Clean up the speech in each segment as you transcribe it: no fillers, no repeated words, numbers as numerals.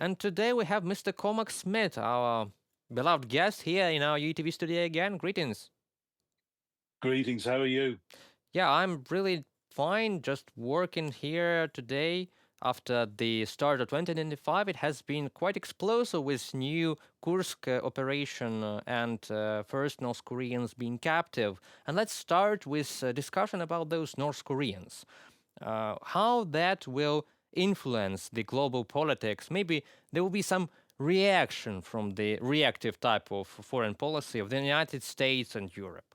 And today we have Mr. Cormac Smith, our beloved guest here in our UATV studio again. Greetings. Greetings, how are you? Yeah, I'm really fine, just working here today. After the start of 2025, it has been quite explosive with new Kursk operation and first North Koreans being captive. And let's start with a discussion about those North Koreans. How that will influence the global politics. Maybe there will be some reaction from the reactive type of foreign policy of the United States and Europe.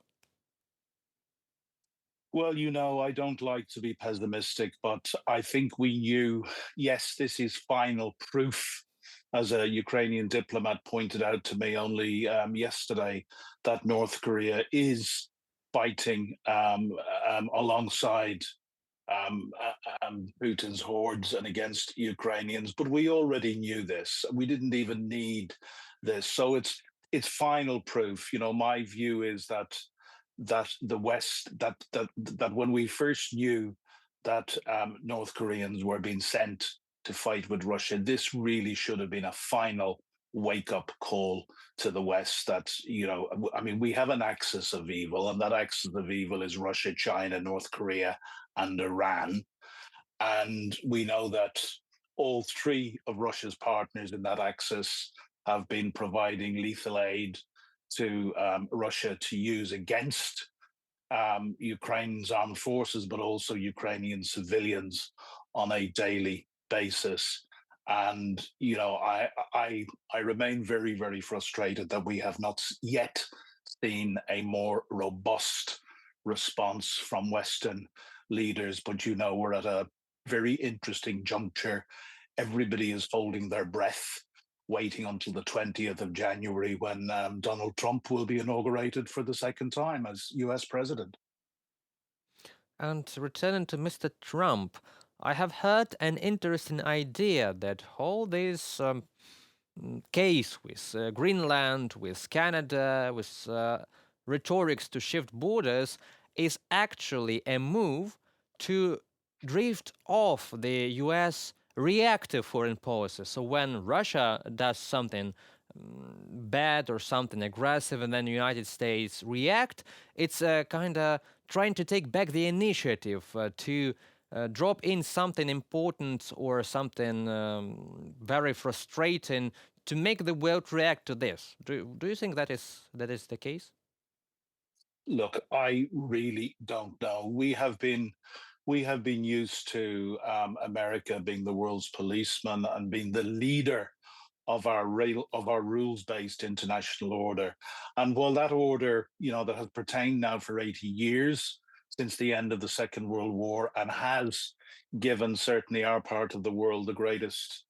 Well, I don't like to be pessimistic, but I think we knew, yes, this is final proof, as a Ukrainian diplomat pointed out to me only yesterday, that North Korea is fighting alongside Putin's hordes and against Ukrainians. But we already knew this. We didn't even need this. So it's final proof. My view is that the West that when we first knew that North Koreans were being sent to fight with Russia, this really should have been a final wake up call to the West that, I mean, we have an axis of evil, and that axis of evil is Russia, China, North Korea, and Iran. And we know that all three of Russia's partners in that axis have been providing lethal aid to Russia to use against Ukraine's armed forces, but also Ukrainian civilians on a daily basis. And I remain very, very frustrated that we have not yet seen a more robust response from Western leaders. But we're at a very interesting juncture. Everybody is holding their breath, waiting until the 20th of January when Donald Trump will be inaugurated for the second time as US president. And returning to Mr. Trump, I have heard an interesting idea that all this case with Greenland, with Canada, with rhetorics to shift borders is actually a move to drift off the US reactive foreign policy. So when Russia does something bad or something aggressive and then the United States react, it's kind of trying to take back the initiative to drop in something important or something very frustrating to make the world react to this. Do you think that is the case? Look, I really don't know. We have been used to America being the world's policeman and being the leader of our rules-based international order. And while that order, that has pertained now for 80 years since the end of the Second World War and has given certainly our part of the world the greatest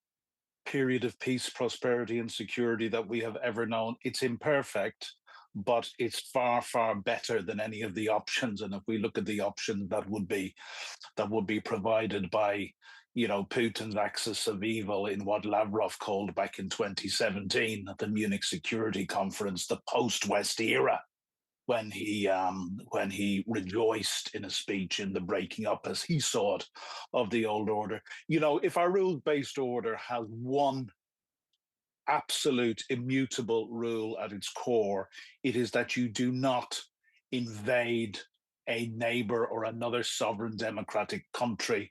period of peace, prosperity, and security that we have ever known. It's imperfect, but it's far, far better than any of the options. And if we look at the options that would be provided by, Putin's axis of evil in what Lavrov called back in 2017 at the Munich Security Conference, the post-West era, when he rejoiced in a speech in the breaking up, as he saw it, of the old order. If our rules-based order has one absolute immutable rule at its core, it is that you do not invade a neighbor or another sovereign democratic country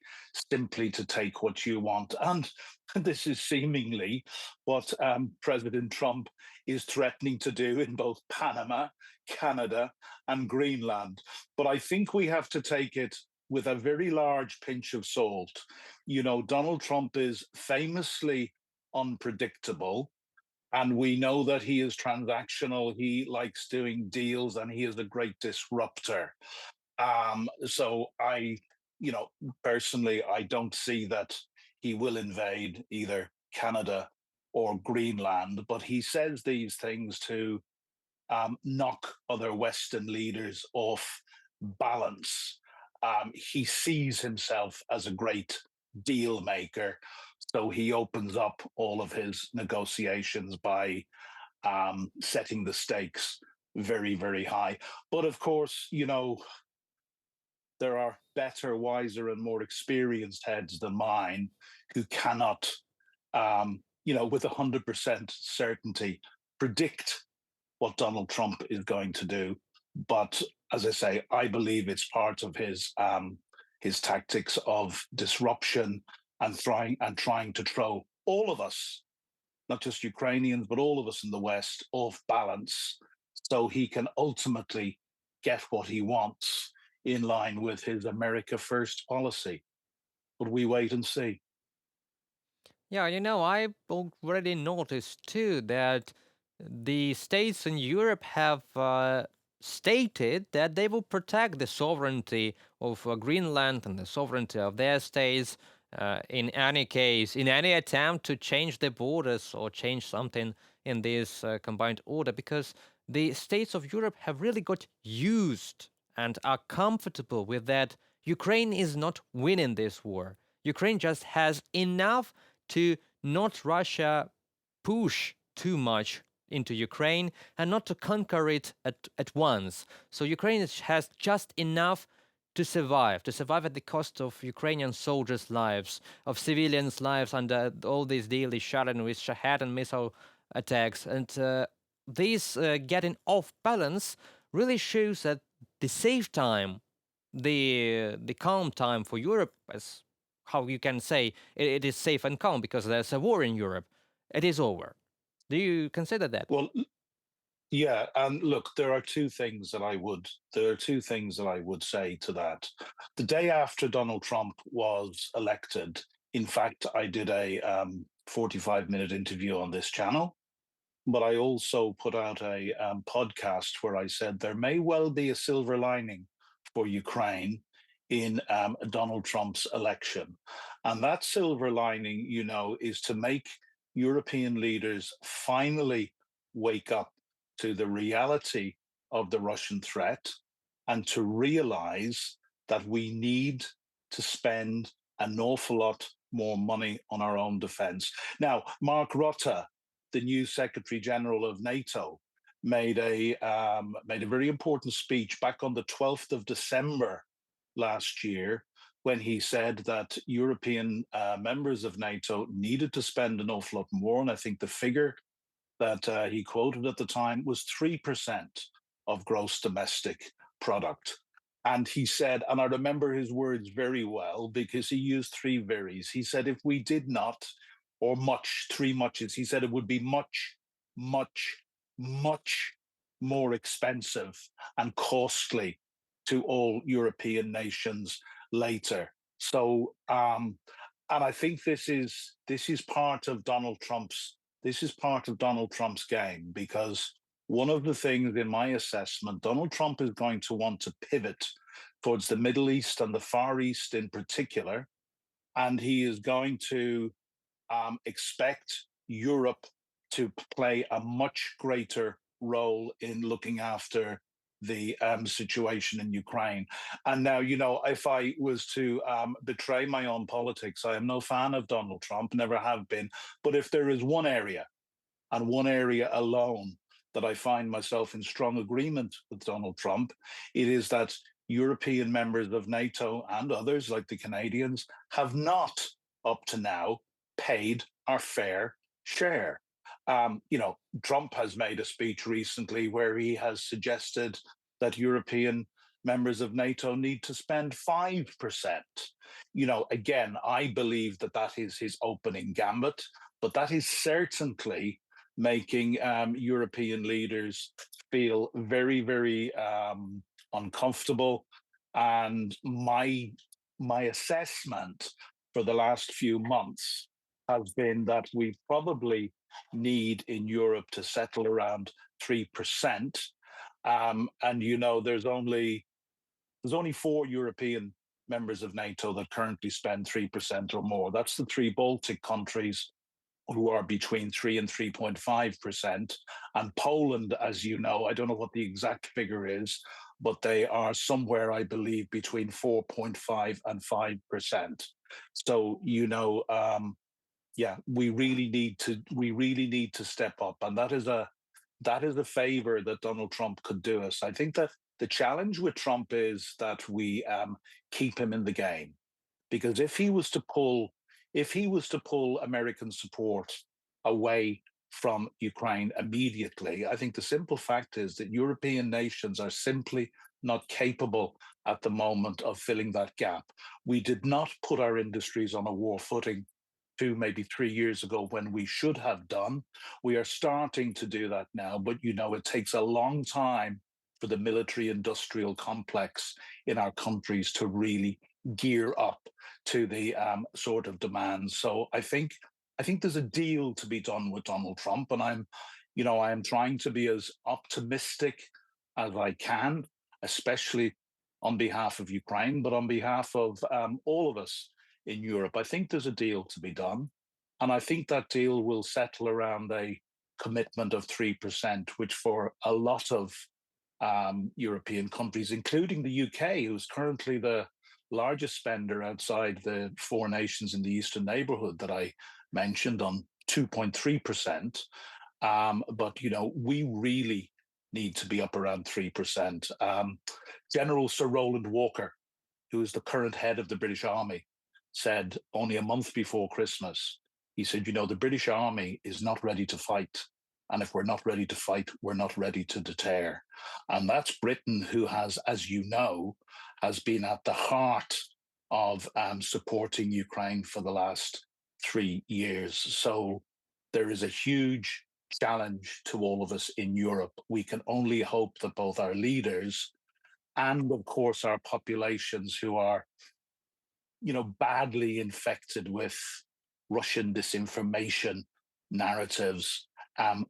simply to take what you want. And this is seemingly what President Trump is threatening to do in both Panama, Canada, and Greenland. But I think we have to take it with a very large pinch of salt. Donald Trump is famously unpredictable. And we know that he is transactional. He likes doing deals and he is a great disruptor. So personally, I don't see that he will invade either Canada or Greenland, but he says these things to knock other Western leaders off balance. He sees himself as a great deal maker, so he opens up all of his negotiations by setting the stakes very, very high. But of course, there are better, wiser, and more experienced heads than mine who cannot with 100% certainty predict what Donald Trump is going to do. But as I say, I believe it's part of his tactics of disruption and trying to throw all of us, not just Ukrainians, but all of us in the West, off balance, so he can ultimately get what he wants in line with his America First policy. But we wait and see. Yeah, I've already noticed too that the states in Europe have stated that they will protect the sovereignty of Greenland and the sovereignty of their states in any case, in any attempt to change the borders or change something in this combined order, because the states of Europe have really got used and are comfortable with that Ukraine is not winning this war. Ukraine just has enough to not Russia push too much into Ukraine and not to conquer it at once. So Ukraine has just enough to survive at the cost of Ukrainian soldiers' lives, of civilians' lives under all these daily shutting with Shahed and missile attacks. And this getting off balance really shows that the safe time, the calm time for Europe, as how you can say it is safe and calm because there's a war in Europe, it is over. Do you consider that? Well, yeah, and look, there are two things that I would say to that. The day after Donald Trump was elected, in fact, I did a 45-minute interview on this channel, but I also put out a podcast where I said there may well be a silver lining for Ukraine in Donald Trump's election. And that silver lining, is to make European leaders finally wake up to the reality of the Russian threat and to realize that we need to spend an awful lot more money on our own defense. Now, Mark Rutte, the new Secretary General of NATO, made a very important speech back on the 12th of December last year when he said that European members of NATO needed to spend an awful lot more. And I think the figure that he quoted at the time was 3% of gross domestic product. And he said, and I remember his words very well because he used three veries. He said, if we did not, or much, three muches, he said it would be much, much, much more expensive and costly to all European nations later. So, and I think this is part of Donald Trump's game because one of the things in my assessment, Donald Trump is going to want to pivot towards the Middle East and the Far East in particular, and he is going to expect Europe to play a much greater role in looking after the situation in Ukraine. And now, if I was to betray my own politics, I am no fan of Donald Trump, never have been. But if there is one area and one area alone that I find myself in strong agreement with Donald Trump, it is that European members of NATO and others like the Canadians have not up to now paid our fair share. Trump has made a speech recently where he has suggested that European members of NATO need to spend 5%. Again, I believe that that is his opening gambit, but that is certainly making European leaders feel very, very uncomfortable. And my assessment for the last few months has been that we probably need in Europe to settle around 3%. And there's only four European members of NATO that currently spend 3% or more. That's the three Baltic countries who are between 3 and 3.5%. And Poland, as you know, I don't know what the exact figure is, but they are somewhere, I believe, between 4.5 and 5%. So, yeah, we really need to step up. And that is a favor that Donald Trump could do us. I think that the challenge with Trump is that we keep him in the game, because if he was to pull American support away from Ukraine immediately. I think the simple fact is that European nations are simply not capable at the moment of filling that gap. We did not put our industries on a war footing 2, maybe 3 years ago when we should have done. We are starting to do that now, but it takes a long time for the military industrial complex in our countries to really gear up to the sort of demands. So I think there's a deal to be done with Donald Trump, and I am trying to be as optimistic as I can, especially on behalf of Ukraine, but on behalf of all of us in Europe. I think there's a deal to be done. And I think that deal will settle around a commitment of 3%, which for a lot of European countries, including the UK, who's currently the largest spender outside the four nations in the Eastern neighborhood that I mentioned on 2.3%. But we really need to be up around 3%. General Sir Roland Walker, who is the current head of the British Army, said only a month before Christmas, he said, the British Army is not ready to fight. And if we're not ready to fight, we're not ready to deter. And that's Britain, who has, as you know, has been at the heart of supporting Ukraine for the last 3 years. So there is a huge challenge to all of us in Europe. We can only hope that both our leaders and, of course, our populations who are badly infected with Russian disinformation narratives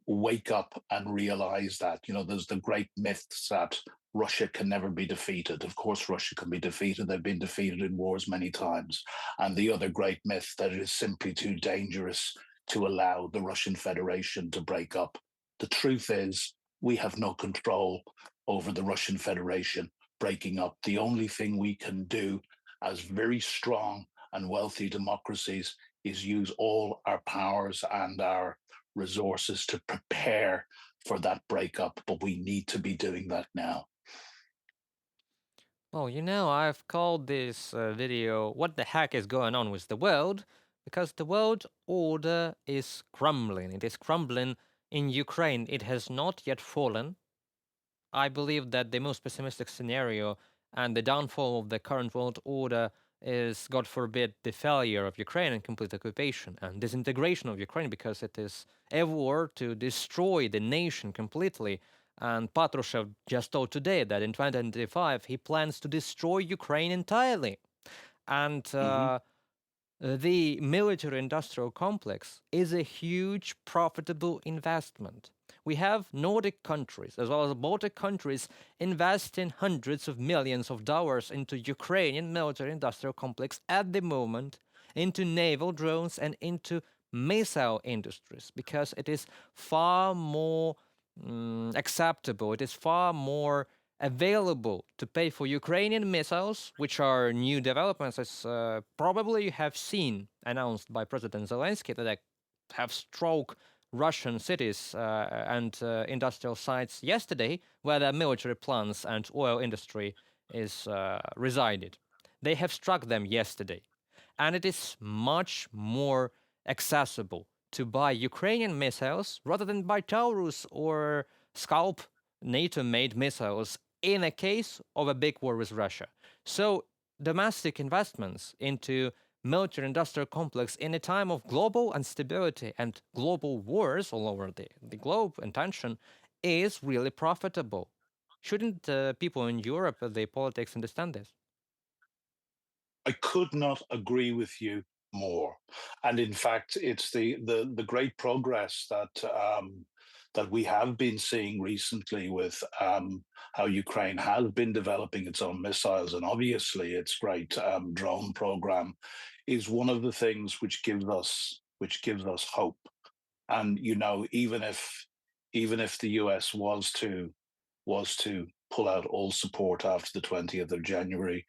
wake up and realize that. There's the great myths that Russia can never be defeated. Of course, Russia can be defeated. They've been defeated in wars many times. And the other great myth that it is simply too dangerous to allow the Russian Federation to break up. The truth is, we have no control over the Russian Federation breaking up. The only thing we can do as very strong and wealthy democracies is use all our powers and our resources to prepare for that breakup. But we need to be doing that now. Well, I've called this video "What the heck is going on with the world?" because the world order is crumbling. It is crumbling in Ukraine. It has not yet fallen. I believe that the most pessimistic scenario and the downfall of the current world order is, God forbid, the failure of Ukraine and complete occupation and disintegration of Ukraine, because it is a war to destroy the nation completely. And Patrushev just told today that in 2025 he plans to destroy Ukraine entirely. And Mhm. the military industrial complex is a huge profitable investment. We have Nordic countries as well as Baltic countries investing hundreds of millions of dollars into Ukrainian military industrial complex at the moment, into naval drones and into missile industries, because it is far more acceptable, it is far more available to pay for Ukrainian missiles, which are new developments, as probably you have seen announced by President Zelensky, that have struck Russian cities and industrial sites yesterday, where their military plants and oil industry is resided. They have struck them yesterday, and it is much more accessible to buy Ukrainian missiles rather than buy Taurus or Scalp NATO-made missiles in a case of a big war with Russia. So domestic investments into military industrial complex in a time of global instability and global wars all over the globe and tension is really profitable. Shouldn't people in Europe, the politics, understand this? I could not agree with you more. And in fact, it's the great progress that we have been seeing recently with how Ukraine has been developing its own missiles, and obviously its great drone program is one of the things which gives us hope. And even if the US was to pull out all support after the 20th of January,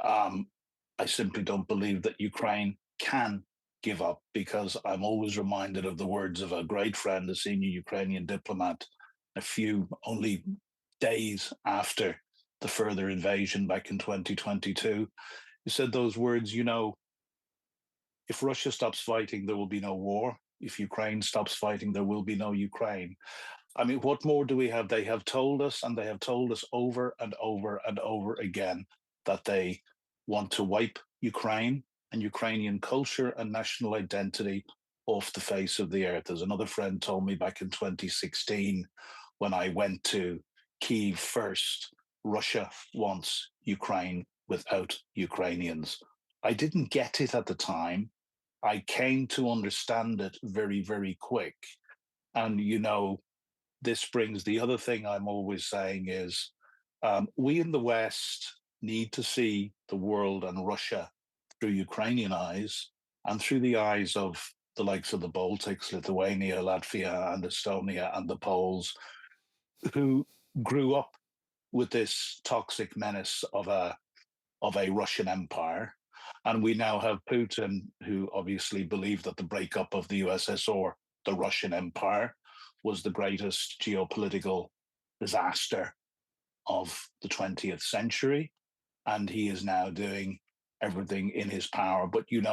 um, I simply don't believe that Ukraine can give up, because I'm always reminded of the words of a great friend, a senior Ukrainian diplomat, a few only days after the further invasion back in 2022. He said those words, if Russia stops fighting, there will be no war. If Ukraine stops fighting, there will be no Ukraine. I mean, what more do we have? They have told us, and they have told us over and over and over again, that they want to wipe Ukraine and Ukrainian culture and national identity off the face of the earth. As another friend told me back in 2016, when I went to Kyiv first, Russia wants Ukraine without Ukrainians. I didn't get it at the time. I came to understand it very, very quick. And, this brings the other thing I'm always saying is, we in the West need to see the world and Russia through Ukrainian eyes and through the eyes of the likes of the Baltics, Lithuania, Latvia, and Estonia, and the Poles, who grew up with this toxic menace of a Russian empire. And we now have Putin, who obviously believed that the breakup of the USSR, the Russian Empire, was the greatest geopolitical disaster of the 20th century. And he is now doing everything in his power. But in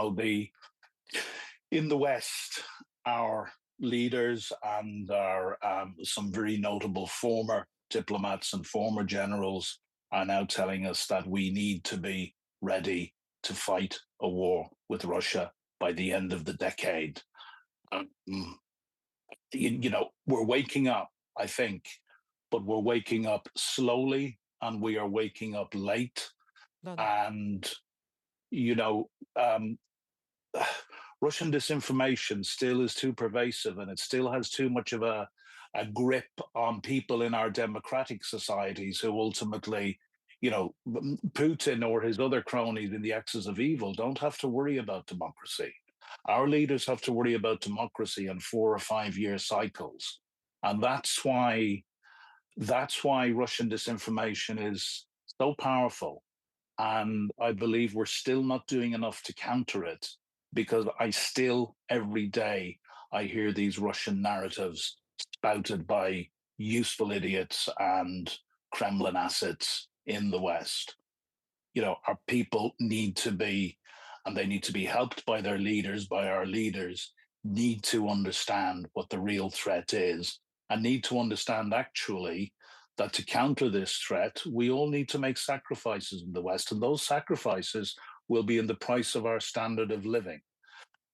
the West, our leaders and our some very notable former diplomats and former generals are now telling us that we need to be ready to fight a war with Russia by the end of the decade. Um, we're waking up, I think, but we're waking up slowly and we are waking up late. No, no. And, you know, um, Russian disinformation still is too pervasive, and it still has too much of a grip on people in our democratic societies who ultimately, Putin or his other cronies in the axis of evil don't have to worry about democracy. Our leaders have to worry about democracy in 4 or 5 year cycles. And that's why Russian disinformation is so powerful. And I believe we're still not doing enough to counter it, because I still, every day, I hear these Russian narratives spouted by useful idiots and Kremlin assets in the West. Our people need to be, and they need to be helped by their leaders, by our leaders, need to understand what the real threat is, and need to understand actually that to counter this threat, we all need to make sacrifices in the West, and those sacrifices will be in the price of our standard of living.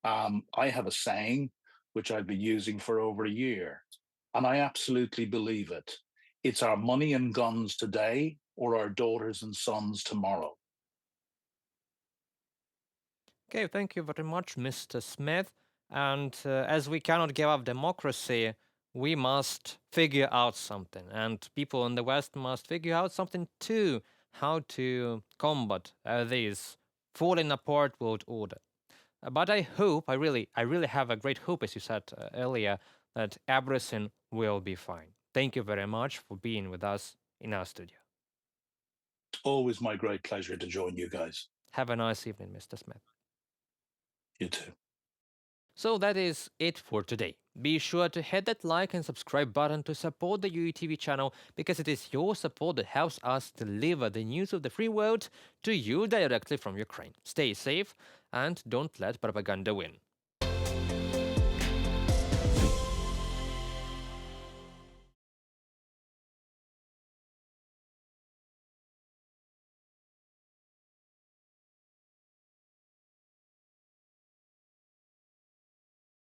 I have a saying which I've been using for over a year, and I absolutely believe it. It's our money and guns today, or our daughters and sons tomorrow. Okay, thank you very much, Mr. Smith. And as we cannot give up democracy, we must figure out something. And people in the West must figure out something too, how to combat this falling apart world order. But I hope, I really have a great hope, as you said earlier, that everything will be fine. Thank you very much for being with us in our studio. Always my great pleasure to join you guys. Have a nice evening, Mr. Smith. You too. So that is it for today. Be sure to hit that like and subscribe button to support the UATV channel, because it is your support that helps us deliver the news of the free world to you directly from Ukraine. Stay safe and don't let propaganda win.